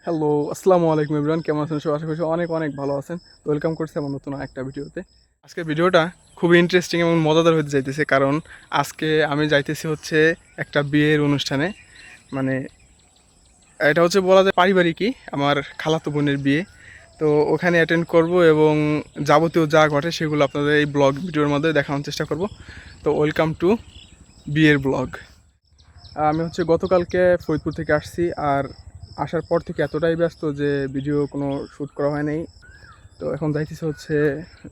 Hello, আসসালামু আলাইকুম everyone. কেমন আছেন সবাই? আশা করছি অনেক অনেক ভালো আছেন। ওয়েলকাম করছি আমার নতুন একটা ভিডিওতে। আজকের ভিডিওটা খুবই ইন্টারেস্টিং এবং মজাদার হতে যাইতেছে, কারণ আজকে আমি যাইতেছি হচ্ছে একটা বিয়ের অনুষ্ঠানে। মানে এটা হচ্ছে বলা যায় পারিবারিকই, আমার খালাতো বোনের বিয়ে। তো ওখানে অ্যাটেন্ড করব এবং যাবতীয় যা ঘটে সেগুলো আপনাদের এই ব্লগ ভিডিওর মধ্যে দেখানোর চেষ্টা করব। তো ওয়েলকাম টু বিয়ের ব্লগ। আমি হচ্ছে গতকালকে ফরিদপুর থেকে আসছি, আর আসার পর থেকে এতটাই ব্যস্ত যে ভিডিও কোনো শ্যুট করা হয় নাই। তো এখন যাইতেছে হচ্ছে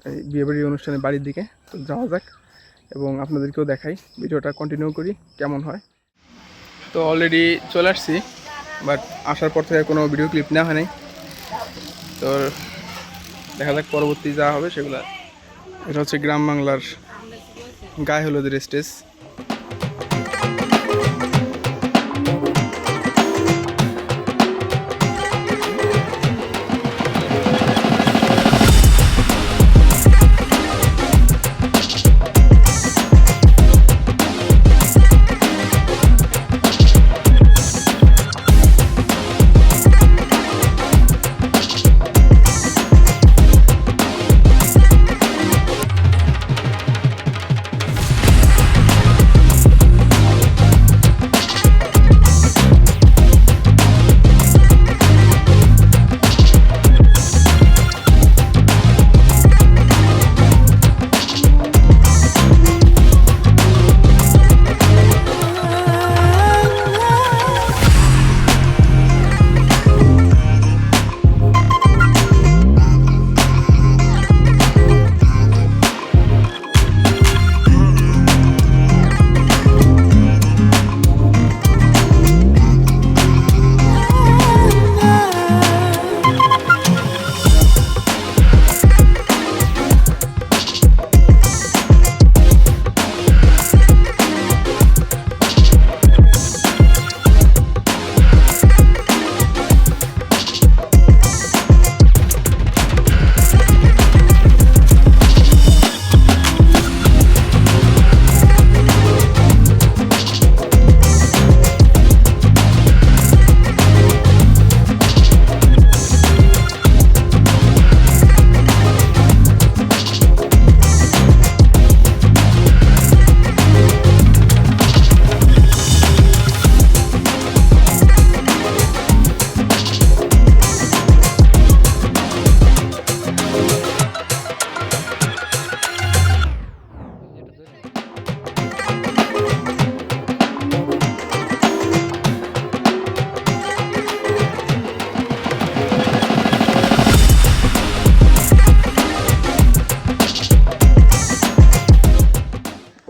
এই বিয়েবাড়ির অনুষ্ঠানের বাড়ির দিকে। তো যাওয়া যাক এবং আপনাদেরকেও দেখাই, ভিডিওটা কন্টিনিউ করি কেমন হয়। তো অলরেডি চলে আসছি, বাট আসার পর থেকে কোনো ভিডিও ক্লিপ নেওয়া হয় নাই। তো দেখা যাক পরবর্তী যা হবে সেগুলো। এটা হচ্ছে গ্রাম বাংলার গায়ে হলুদের স্টেজ।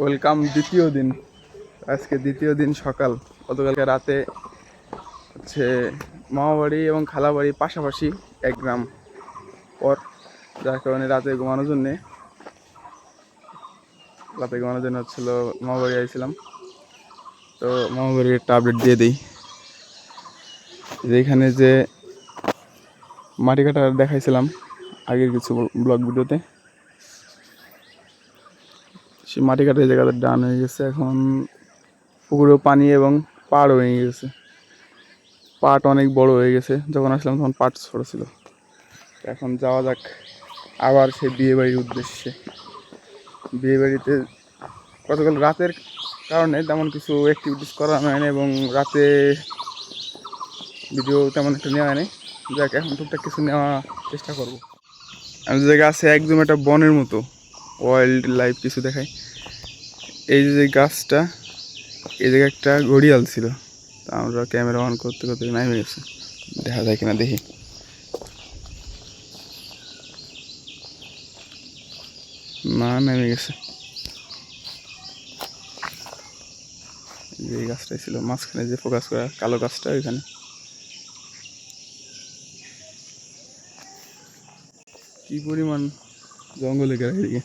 ওয়েলকাম দ্বিতীয় দিন। আজকে দ্বিতীয় দিন সকাল। গতকালকে রাতে হচ্ছে মামাবাড়ি এবং খালাবাড়ি পাশাপাশি এক গ্রাম পর, যার কারণে রাতে ঘুমানোর জন্য হচ্ছিল মামাবাড়ি আইছিলাম। তো মামাবাড়ির একটা আপডেট দিয়ে দিই, যেখানে যে মাটি কাটা দেখাইছিলাম আগের কিছু ব্লগ ভিডিওতে, সে মাটি কাটার জায়গাটা ডান হয়ে গেছে। এখন পুকুরেও পানি এবং পাড় হয়ে গেছে। পাট অনেক বড় হয়ে গেছে, যখন আসলাম তখন পাট ছোট ছিল। এখন যাওয়া যাক আবার সেই বিয়েবাড়ির উদ্দেশ্যে। বিয়েবাড়িতে গতকাল রাতের কারণে তেমন কিছু অ্যাক্টিভিটিস করা হয় না এবং রাতে ভিডিও তেমন একটা নেওয়া হয়নি। যাক, এখন টুকটাক কিছু নেওয়ার চেষ্টা করব। আমি যে জায়গায় আছে একদম একটা বনের মতো, ওয়াইল্ড লাইফ কিছু দেখায়। এই যে গাছটা, এই জায়গায় একটা ঘড়িয়াল ছিল। তা আমরা ক্যামেরা অন করতে করতে নেমে গেছে, দেখা যায় কিনা দেখি। না, নেমে গেছে। যে গাছটাই ছিল মাঝখানে, যে ফোকাস করা কালো গাছটা, ওইখানে। কি পরিমাণ জঙ্গলে ঘেরা এদিকে।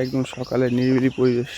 একদম সকালে নিরিবিলি পরিবেশ।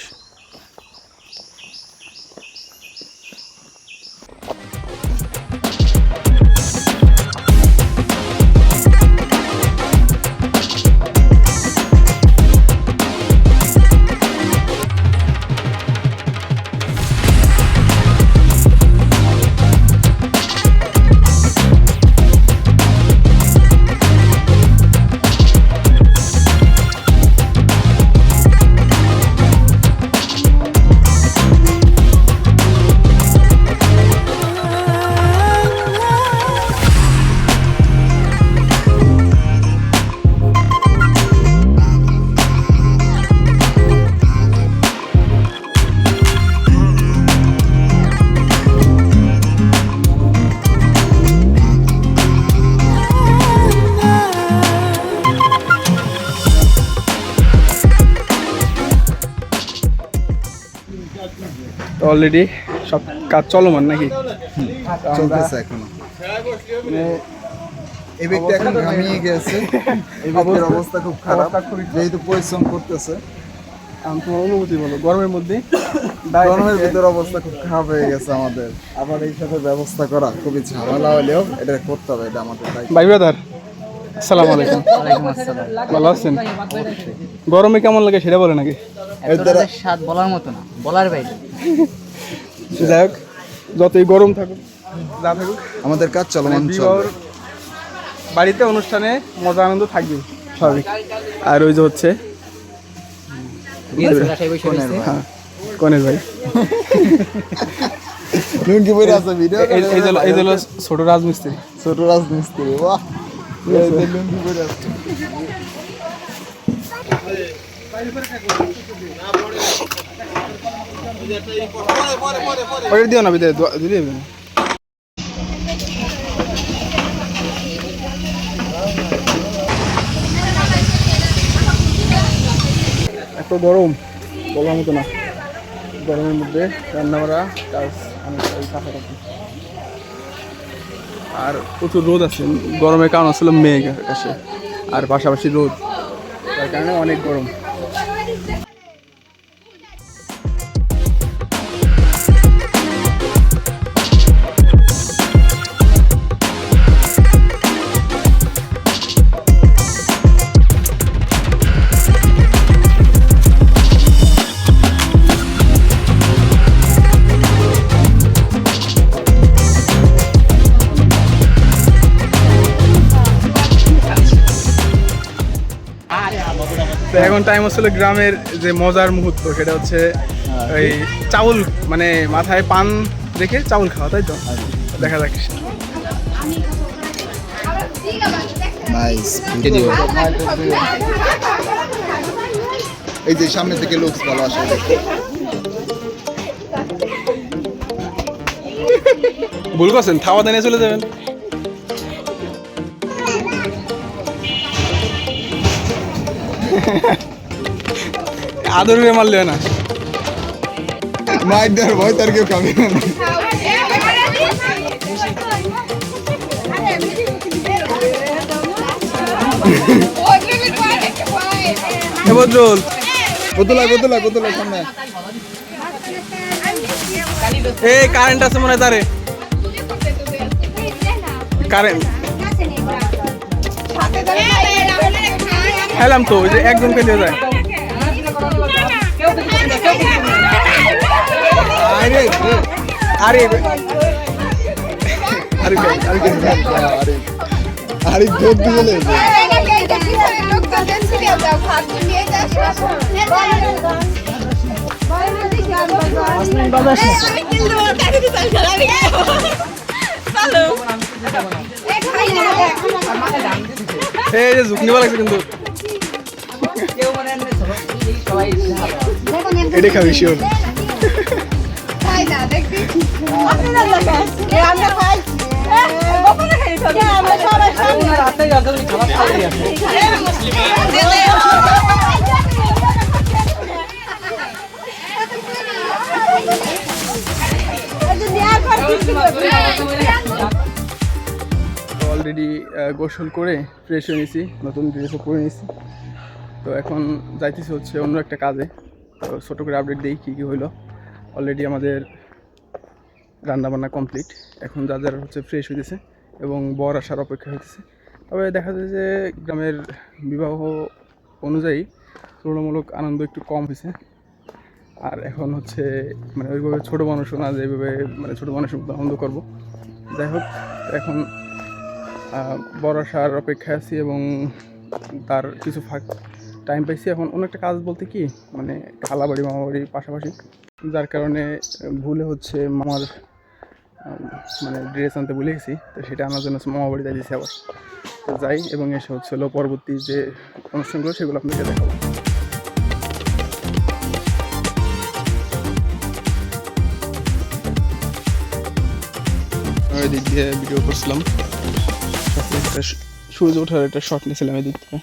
তো অলরেডি সব কাজ চলমান নাকি? চলতেছে এখনো। মানে এই ব্যক্তি এখন ঘামিয়ে গেছে, এই ব্যক্তির অবস্থা খুব খারাপ, যেহেতু পরিশ্রম করতেছে। তোমার অনুভূতি বলো গরমের মধ্যে? গরমের ভিতর অবস্থা খুব খারাপ হয়ে গেছে আমাদের, আবার এই সাথে ব্যবস্থা করা খুবই ঝামেলা হলেও এটা করতে হবে, এটা আমাদের দায়িত্ব। ভাই ব্রাদার, আসসালামু আলাইকুম। ভালো আছেন? গরমে কেমন লাগে সেটা বলে নাকি? স্বাদ বলার মতো না, বলার বাইরে। যাই হোক, যতই গরম থাকুক যা থাকুক আমাদের কাজ চলমান বিবাহর বাড়িতে অনুষ্ঠানে মজা আনন্দ থাকবে স্বাভাবিক। আর ওই যে হচ্ছে হ্যাঁ কনের ভাই, লুঙ্গি পরে আছে ভিডিও, এই যে ছোট রাজমিস্ত্রি, ছোট রাজমিস্ত্রি। বাহ, লুঙ্গি পরে আছে। ওই দিও না বিদে দিলে এত গরম বলার মতো না। গরমের মধ্যে রান্না করা কাজ অনেকটাই কাছাকাছি। আর প্রচুর রোদ আছে, গরমের কারণ ছিল মেঘ আকাশে আর পাশাপাশি রোদ, তার কারণে অনেক গরম। তো এখন টাইম হচ্ছিল গ্রামের যে মজার মুহূর্ত, সেটা হচ্ছে ওই চাউল, মানে মাথায় পান রেখে চাউল খাওয়া, তাই তো? দেখা যাক। এই যে সামনে থেকে লুকস ভালো আসে, ভুল করছেন, খাওয়া দানিয়ে চলে যাবেন। আদর করে মারলে না, মাইক দেওয়ার ভয় তার কেউ খাবে না। বদরুল বোতলা সামনে। এই কারেন্ট আছে মনে হয় তারে, কারেন্ট খেলাম তো, ওই যে একদম খেলে যায়। আরে আরে আরে ভোট দিলে এই যে ঝুঁকনিবা লাগছে কিন্তু এটা খাবি শিওর। অলরেডি গোসল করে ফ্রেশ হয়ে নিয়েছি, নতুন ড্রেসও পরে নিয়েছি। তো এখন যাইতেছি হচ্ছে অন্য একটা কাজে। তো ছোটো করে আপডেট দিই কী কী হইলো। অলরেডি আমাদের রান্নাবান্না কমপ্লিট, এখন যা যারা হচ্ছে ফ্রেশ হইতেছে এবং বর আসার অপেক্ষা হইতেছে। তবে দেখা যায় যে গ্রামের বিবাহ অনুযায়ী তুলনামূলক আনন্দ একটু কম হয়েছে। আর এখন হচ্ছে মানে ওইভাবে ছোটো মানুষও না, যেভাবে মানে ছোটো মানুষের মতো আনন্দ করবো। যাই হোক, এখন বর আসার অপেক্ষায় আছি এবং তার কিছু টাইম পাইছি। এখন অন্য একটা কাজ বলতে কি, মানে খালাবাড়ি মামাবাড়ি পাশাপাশি, যার কারণে ভুলে হচ্ছে মামার মানে ড্রেস আনতে ভুলে গেছি। তো সেটা আনার জন্য মামাবাড়ি যাইতেছি আবার। তো যাই এবং এসে হচ্ছে হলো পরবর্তী যে অনুষ্ঠানগুলো সেগুলো আপনাকে দেখাবো। এদিক দিয়ে ভিডিও করছিলাম, একটা সূর্য ওঠার একটা শট নিয়েছিলাম এদিক থেকে।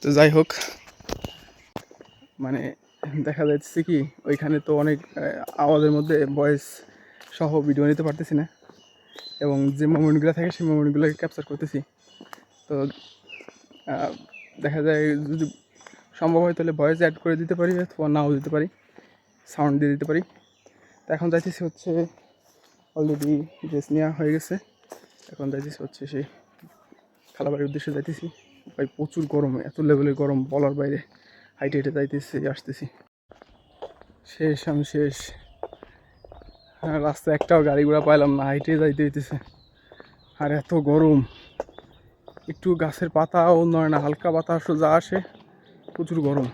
তো যাই হোক, মানে দেখা যাচ্ছে কি ওইখানে তো অনেক আওয়াজের মধ্যে ভয়েস সহ ভিডিও নিতে পারতেছি না, এবং যে মোমেন্টগুলো থাকে সেই মোমেন্টগুলোকে ক্যাপচার করতেছি। তো দেখা যায় যদি সম্ভব হয় তাহলে ভয়েস অ্যাড করে দিতে পারি অথবা নাও দিতে পারি, সাউন্ড দিয়ে দিতে পারি। তো এখন যাইতেছি হচ্ছে অলরেডি ড্রেস নেওয়া হয়ে গেছে, এখন যাইতেছি হচ্ছে সেই খালাবাড়ির উদ্দেশ্যে যাইতেছি। ভাই প্রচুর গরম, এত লেভেলের গরম বলার বাইরে। হাইটে হেঁটে যাইতেছি আসতেছি, শেষ আমি শেষ। রাস্তায় একটাও গাড়ি ঘোড়া পাইলাম না, হাইটে যাইতে হইতেছে। আর এত গরম, একটু গাছের পাতাও নয় না, হালকা বাতাসও যা আসে, প্রচুর গরম।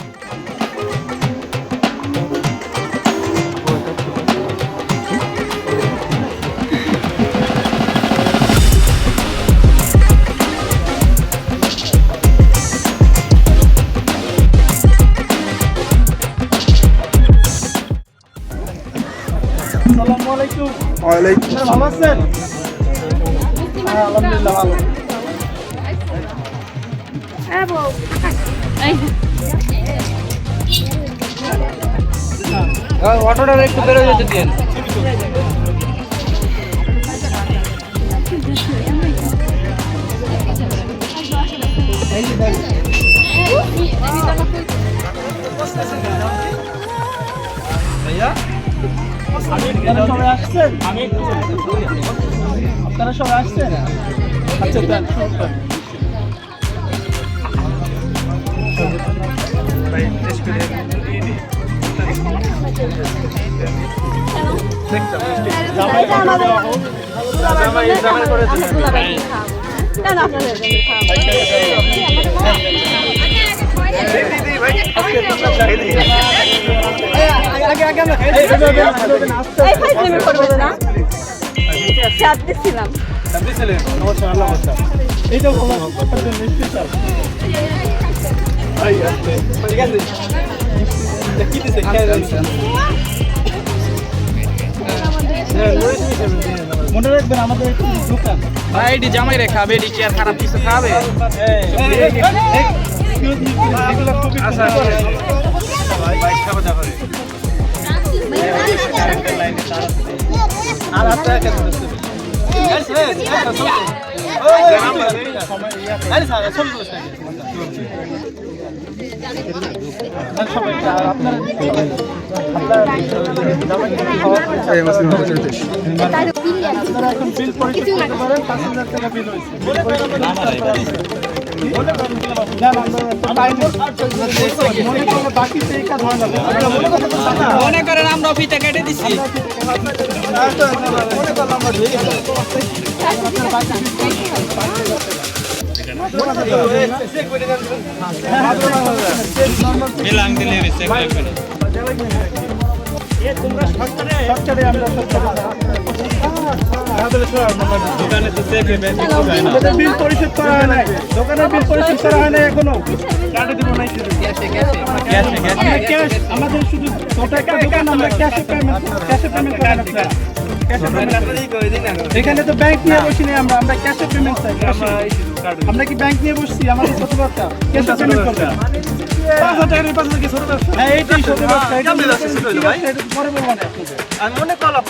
ওয়ালাইকুম। ভালো আছেন? হ্যাঁ আলহামদুলিল্লাহ ভালো। অটোটা একটু বেরো যেতে দিন। আপনারা সবাই আসছেন? আচ্ছা দেন মনে রাখবেন আমাদের একটু দোকান ভাই, এটি জামাই রে খাবে, এটি কি আর খারাপ কিছু খাবে? আর আপনারা কেন মনে করেন আমরা ফিতে কেটে দিচ্ছি। বিল পরিশোধ করা হয় নাই, দোকানের বিল পরিশোধ করা হয় নাই এখনো। আমাদের শুধু একটা দোকান, আমরা ক্যাশে পেমেন্ট করা। এখানে তো ব্যাংক নিয়ে বসি না, আমরা ক্যাশে পেমেন্ট চাই। আমরা কি ব্যাংক নিয়ে বসছি? আমাদের ছোট ব্যবসা ক্যাশে পেমেন্ট করবে। 5,000 টাকার 5,000 কি ছোট ব্যবসা? হ্যাঁ এইটাই ছোট ব্যবসা। এটা পরে বলবো না। আমি মনে করলাম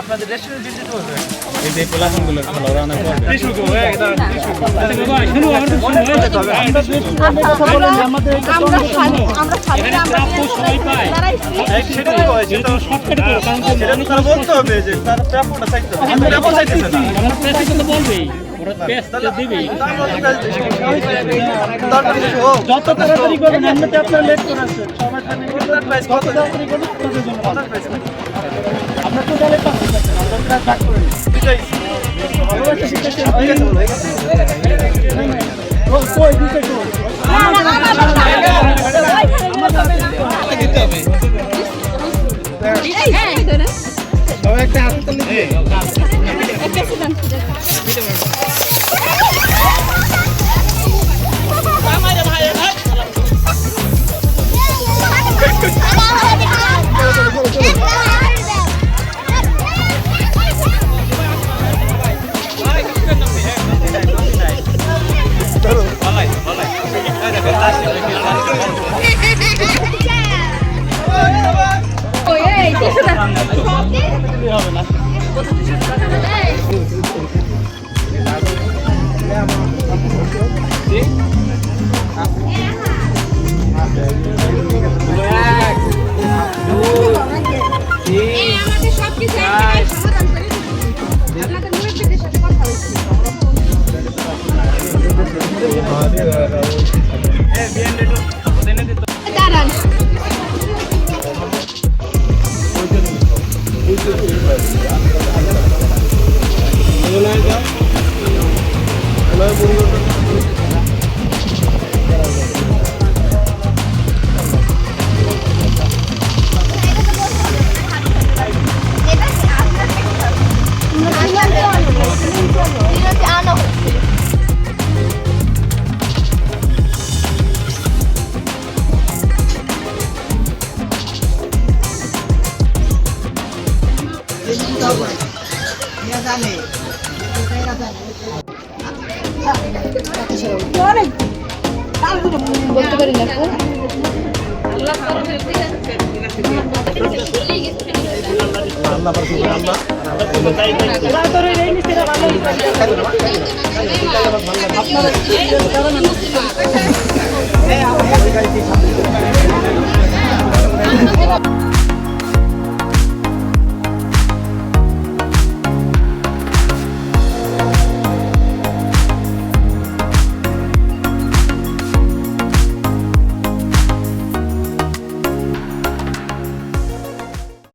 আপনাদের রেস্টুরেন্ট ভিজিট করবে। এই যে কোলাহনগুলো ভালো রান্না করবে। যত তাড়াতাড়ি করবেন, এমনিতে আপনার লেট করে আসছেন। আপনার তো দলে 5,000 টাকা করে একটা হাত দাঁড়ান বলতে পারি না আপনারা